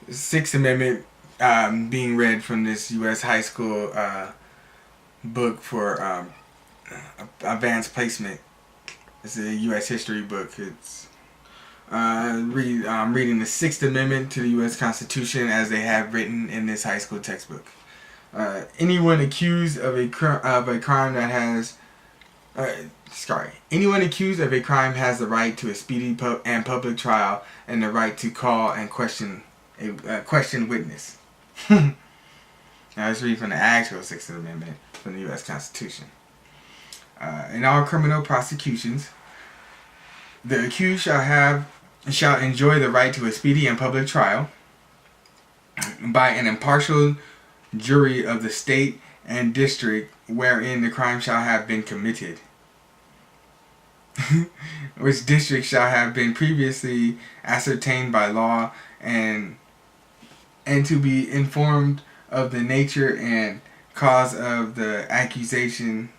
Sixth Amendment being read from this U.S. high school book for advanced placement. It's a U.S. history book. It's reading the Sixth Amendment to the U.S. Constitution as they have written in this high school textbook. Anyone accused of a crime that has anyone accused of a crime has the right to a speedy and public trial and the right to call and question a question witness. Now let's read from the actual Sixth Amendment from the U.S. Constitution. In all criminal prosecutions, the accused shall enjoy the right to a speedy and public trial by an impartial jury of the state and district wherein the crime shall have been committed, which district shall have been previously ascertained by law, and to be informed of the nature and cause of the accusation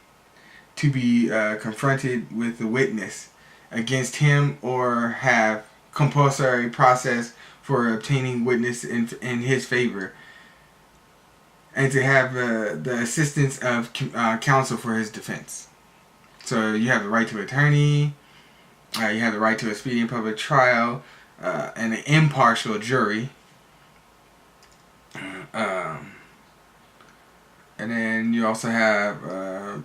to be confronted with the witness against him, or have compulsory process for obtaining witness in his favor, and to have the assistance of counsel for his defense. So you have the right to attorney, you have the right to a speedy and public trial, and an impartial jury. And then you also have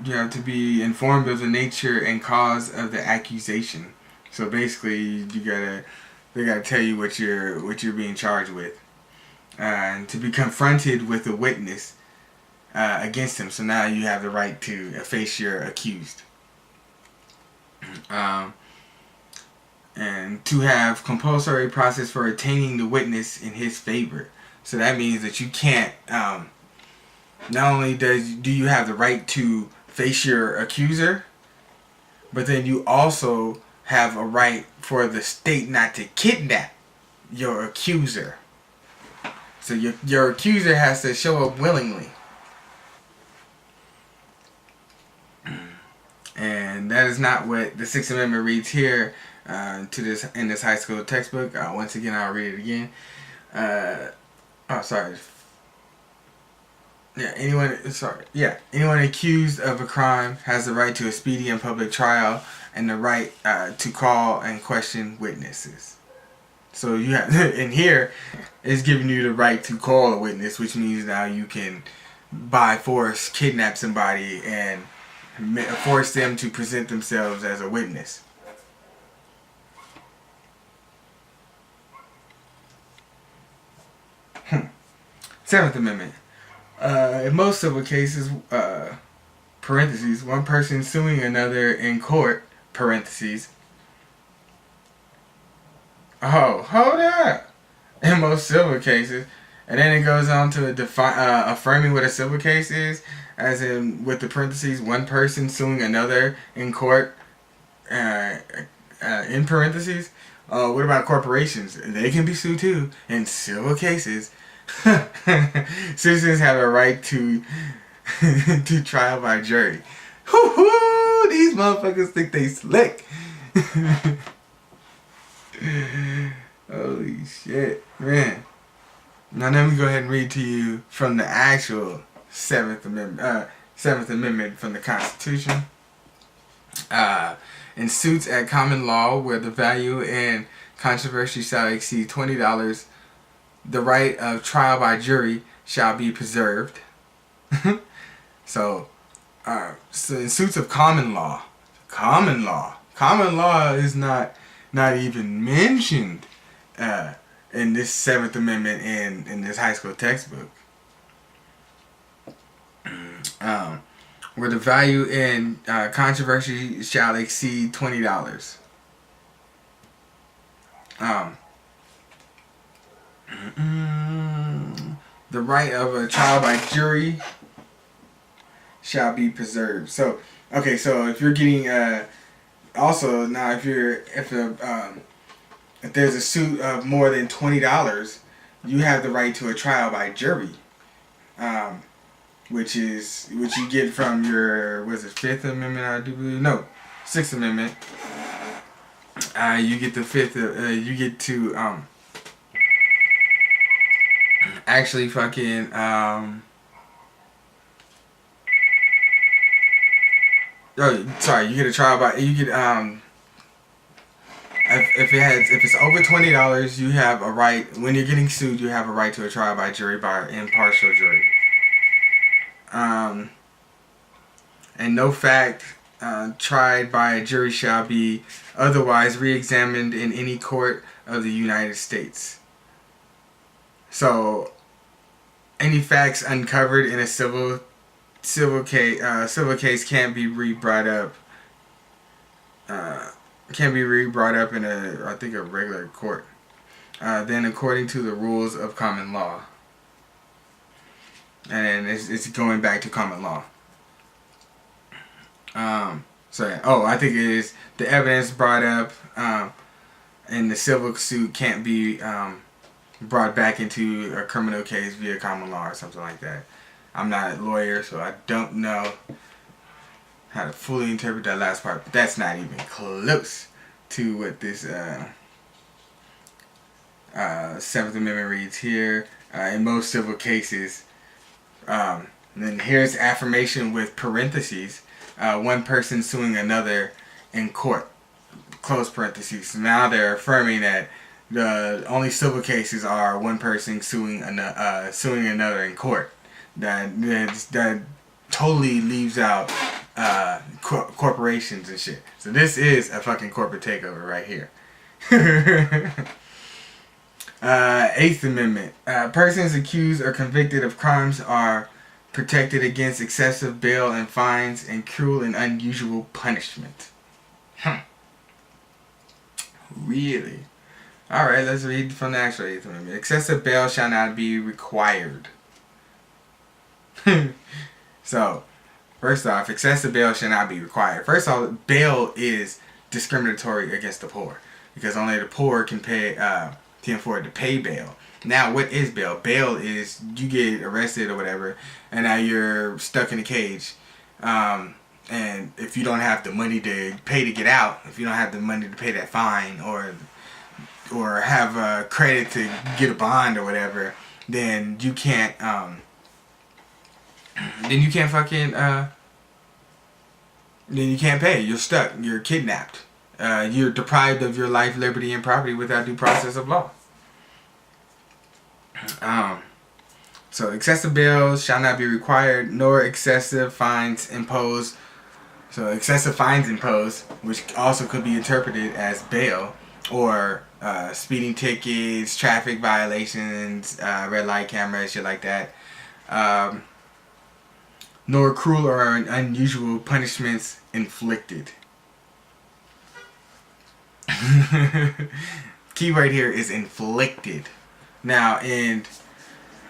you have to be informed of the nature and cause of the accusation. So basically, they gotta tell you what you're being charged with, and to be confronted with a witness against him. So now you have the right to face your accused. And to have compulsory process for attaining the witness in his favor. So that means that you can't, not only do you have the right to face your accuser, but then you also have a right for the state not to kidnap your accuser. So your accuser has to show up willingly. And that is not what the Sixth Amendment reads here in this high school textbook. Once again, I'll read it again. Anyone accused of a crime has the right to a speedy and public trial and the right to call and question witnesses. So you have, in here, it's giving you the right to call a witness, which means now you can, by force, kidnap somebody and force them to present themselves as a witness. Seventh Amendment. In most civil cases, parentheses, one person suing another in court, parentheses. Oh, hold up. In most civil cases. And then it goes on to affirming what a civil case is, as in with the parentheses, one person suing another in court, in parentheses. What about corporations? They can be sued too in civil cases. Citizens have a right to trial by jury. Woo-hoo! These motherfuckers think they slick. Holy shit, man. Now let me go ahead and read to you from the actual Seventh Amendment from the Constitution. In suits at common law where the value and controversy shall exceed $20, the right of trial by jury shall be preserved. So in suits of common law is not even mentioned in this Seventh Amendment in this high school textbook. Where the value in controversy shall exceed $20. The right of a trial by jury shall be preserved. So, okay, so if you're getting also now if there's a suit of more than $20, you have the right to a trial by jury, which you get from your Fifth Amendment, I do believe. No, Sixth Amendment. You get the fifth. You get to actually fucking Oh, sorry. You get a trial by you get if it's over $20, you have a right when you're getting sued. You have a right to a trial by jury by an impartial jury. And no fact tried by a jury shall be otherwise re-examined in any court of the United States. So, any facts uncovered in a civil case can't be re-brought up. Can be re-brought up in a regular court. Then according to the rules of common law. And it's going back to common law. I think it is the evidence brought up in the civil suit can't be brought back into a criminal case via common law or something like that. I'm not a lawyer, so I don't know how to fully interpret that last part, but that's not even close to what this Seventh Amendment reads here. In most civil cases, and then here's affirmation with parentheses, one person suing another in court, close parentheses. Now they're affirming that the only civil cases are one person suing another in court. That totally leaves out corporations and shit. So this is a fucking corporate takeover right here. Eighth Amendment. Persons accused or convicted of crimes are protected against excessive bail and fines and cruel and unusual punishment. Really? Alright, let's read from the actual Eighth Amendment. Excessive bail shall not be required. So, first off, excessive bail should not be required. First off, bail is discriminatory against the poor because only the poor can afford to pay bail. Now, what is bail? Bail is you get arrested or whatever, and now you're stuck in a cage. And if you don't have the money to pay to get out, if you don't have the money to pay that fine, or have credit to get a bond or whatever, then you can't. Then you can't pay. You're stuck. You're kidnapped. You're deprived of your life, liberty, and property without due process of law. So excessive bail shall not be required, nor excessive fines imposed. So excessive fines imposed, which also could be interpreted as bail, or speeding tickets, traffic violations, red light cameras, shit like that. Nor cruel or unusual punishments inflicted. Key right here is inflicted. Now, in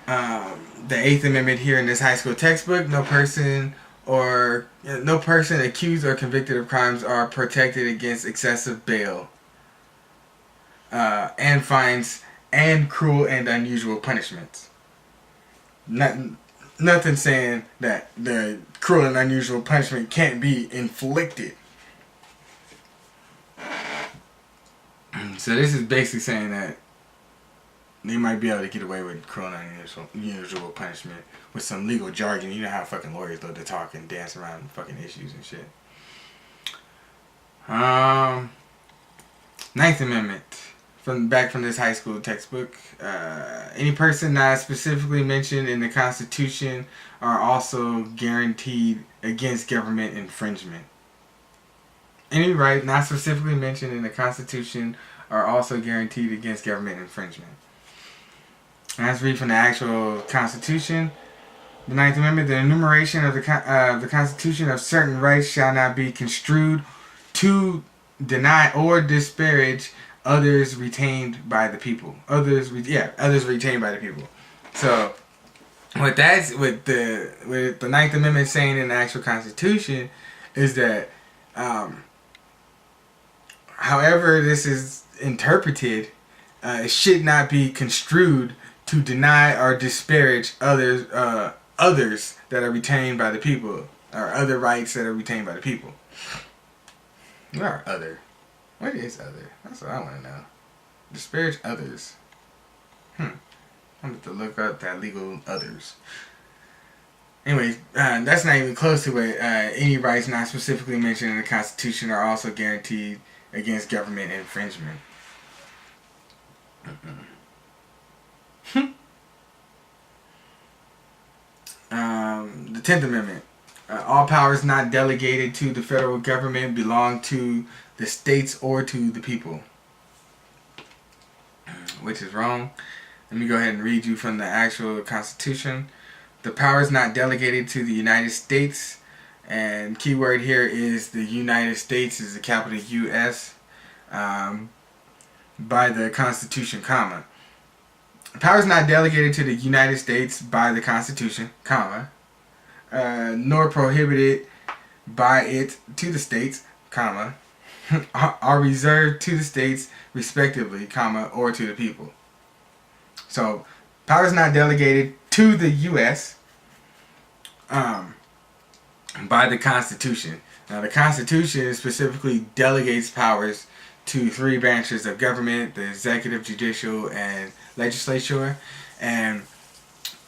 the Eighth Amendment here in this high school textbook, no person accused or convicted of crimes are protected against excessive bail and fines and cruel and unusual punishments. Nothing saying that the cruel and unusual punishment can't be inflicted. So this is basically saying that they might be able to get away with cruel and unusual punishment with some legal jargon. You know how fucking lawyers love to talk and dance around fucking issues and shit. Ninth Amendment. From this high school textbook. Any person not specifically mentioned in the Constitution are also guaranteed against government infringement. Any right not specifically mentioned in the Constitution are also guaranteed against government infringement. Let's read from the actual Constitution. The Ninth Amendment. The enumeration of the Constitution of certain rights shall not be construed to deny or disparage others retained by the people. Others retained by the people. So, what the Ninth Amendment saying in the actual Constitution is that, however this is interpreted, it should not be construed to deny or disparage others that are retained by the people, or other rights that are retained by the people. What are other? What is other? That's what I want to know. Disparage others. I'm going to look up that legal others. Anyway, that's not even close to it. Any rights not specifically mentioned in the Constitution are also guaranteed against government infringement. The 10th Amendment. All powers not delegated to the federal government belong to the states or to the people. Which is wrong. Let me go ahead and read you from the actual Constitution. The powers not delegated to the United States, and keyword here is the United States is the capital U.S. By the Constitution, comma. Powers not delegated to the United States by the Constitution, comma, nor prohibited by it to the states, comma, are reserved to the states respectively, comma, or to the people. So, powers not delegated to the U.S. By the Constitution. Now, the Constitution specifically delegates powers to three branches of government: the executive, judicial, and legislature. And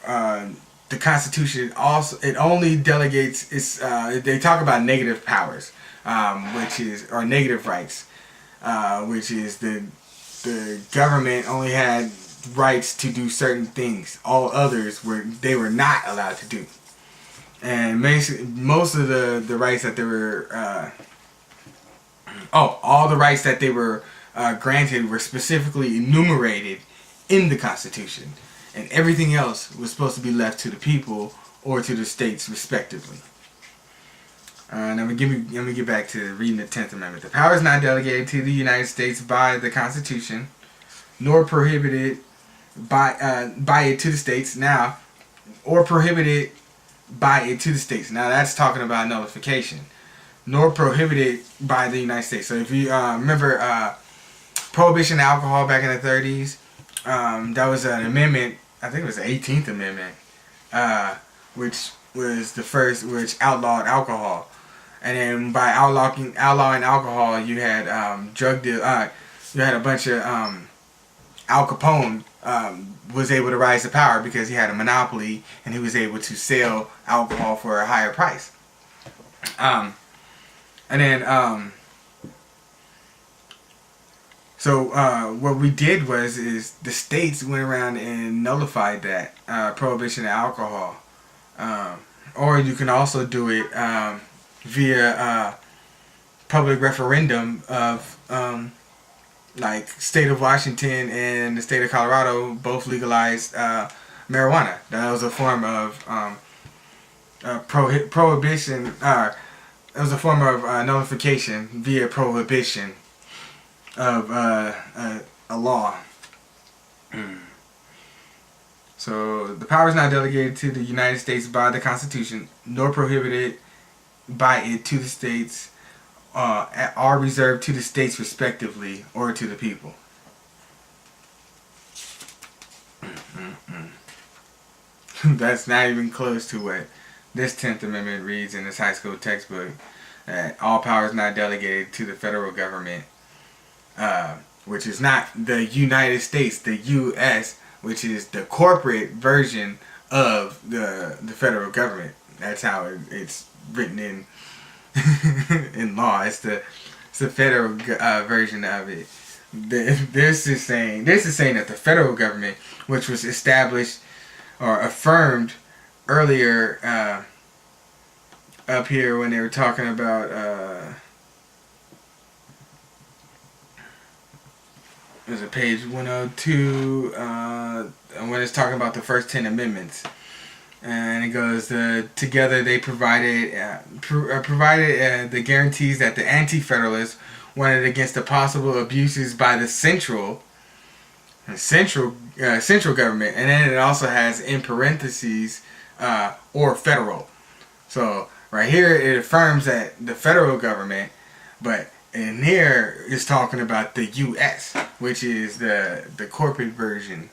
the Constitution also, it only delegates its. They talk about negative powers, or negative rights, which is the government only had rights to do certain things. All others they were not allowed to do. And most of the rights that they were all the rights that they were granted were specifically enumerated in the Constitution, and everything else was supposed to be left to the people or to the states respectively. Now let me get back to reading the 10th Amendment. The power is not delegated to the United States by the Constitution, nor prohibited by it to the states. Now, or prohibited by it to the states. Now that's talking about nullification. Nor prohibited by the United States. So if you remember prohibition of alcohol back in the 30s, that was an amendment, I think it was the 18th Amendment, which was the first, which outlawed alcohol. And then by outlawing alcohol, you had drug deal. You had a bunch of Al Capone was able to rise to power because he had a monopoly and he was able to sell alcohol for a higher price. And then what we did is the states went around and nullified that prohibition of alcohol. Or you can also do it via public referendum of like state of Washington and the state of Colorado both legalized marijuana. That was a form of prohibition. It was a form of nullification via prohibition of a law. So the power is not delegated to the United States by the Constitution, nor prohibited by it to the states, are reserved to the states respectively, or to the people. That's not even close to what this 10th Amendment reads in this high school textbook. All power is not delegated to the federal government, which is not the United States, the U.S., which is the corporate version of the federal government. That's how it's written in in law. It's the federal version of it. This is saying that the federal government, which was established or affirmed earlier up here when they were talking about there's a page 102 when it's talking about the first 10 amendments, and it goes together they provided the guarantees that the anti-federalists wanted against the possible abuses by the central government, and then it also has in parentheses or federal. So right here it affirms that the federal government, but in here it's talking about the U.S., which is the corporate version.